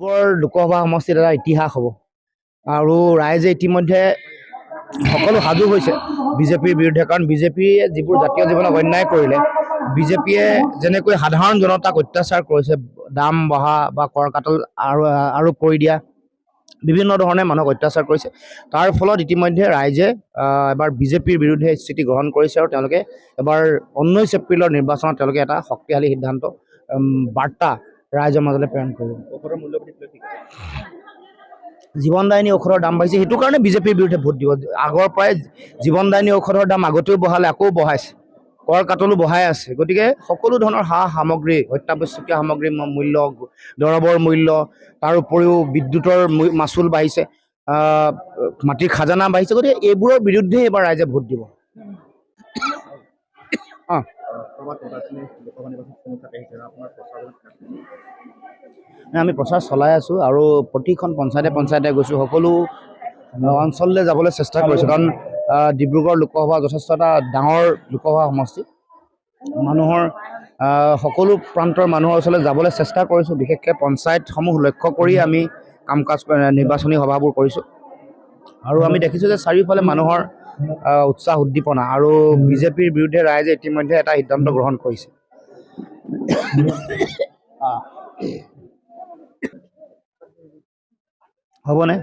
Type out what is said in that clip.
ডিব্ৰুগড় লোকসভা সমষ্টিত এটা ইতিহাস হ'ব আৰু ৰাইজে ইতিমধ্যে সকলো সাজু হৈছে বিজেপিৰ বিৰুদ্ধে। কাৰণ বিজেপিয়ে যিবোৰ জাতীয় জীৱনক অন্যায় কৰিলে, বিজেপিয়ে যেনেকৈ সাধাৰণ জনতাক অত্যাচাৰ কৰিছে, দাম বঢ়া বা কৰ কাটল আৰোপ কৰি দিয়া, বিভিন্ন ধৰণে মানুহক অত্যাচাৰ কৰিছে। তাৰ ফলত ইতিমধ্যে ৰাইজে এবাৰ বিজেপিৰ বিৰুদ্ধে স্থিতি গ্ৰহণ কৰিছে আৰু তেওঁলোকে এবাৰ 19 এপ্ৰিলৰ নিৰ্বাচনত তেওঁলোকে এটা শক্তিশালী সিদ্ধান্ত বাৰ্তা ৰাইজৰ মাজলৈ প্ৰেৰণ কৰিব। ঔষধৰ মূল্য বৃদ্ধি, জীৱনদায়িনী ঔষধৰ দাম বাঢ়িছে, সেইটো কাৰণে বিজেপিৰ বিৰুদ্ধে ভোট দিব। আগৰ পৰাই জীৱনদায়িনী ঔষধৰ দাম আগতেও বঢ়ালে, আকৌ বঢ়াইছে, কৰ কাটলো বঢ়াই আছে। গতিকে সকলো ধৰণৰ সামগ্ৰী, অত্যাৱশ্যকীয় সামগ্ৰীৰ মূল্য, দৰৱৰ মূল্য, তাৰ উপৰিও বিদ্যুতৰ মাচুল বাঢ়িছে, মাটিৰ খাজানা বাঢ়িছে। গতিকে এইবোৰৰ বিৰুদ্ধে এইবাৰ ৰাইজে ভোট দিব। আমি প্ৰচাৰ চলাই আছোঁ আৰু প্ৰতিখন পঞ্চায়তে গৈছোঁ, সকলো অঞ্চললৈ যাবলৈ চেষ্টা কৰিছোঁ। কাৰণ ডিব্ৰুগড় লোকসভা যথেষ্ট এটা ডাঙৰ লোকসভা সমষ্টি, মানুহৰ সকলো প্ৰান্তৰ মানুহৰ ওচৰলৈ যাবলৈ চেষ্টা কৰিছোঁ। বিশেষকৈ পঞ্চায়তসমূহ লক্ষ্য কৰি আমি কাম কাজ নিৰ্বাচনী সভাবোৰ কৰিছোঁ আৰু আমি দেখিছোঁ যে চাৰিওফালে মানুহৰ উৎসাহ উদ্দীপনা আৰু বিজেপিৰ বিৰুদ্ধে ৰাইজে ইতিমধ্যে এটা সিদ্ধান্ত গ্ৰহণ কৰিছে। হ'বনে?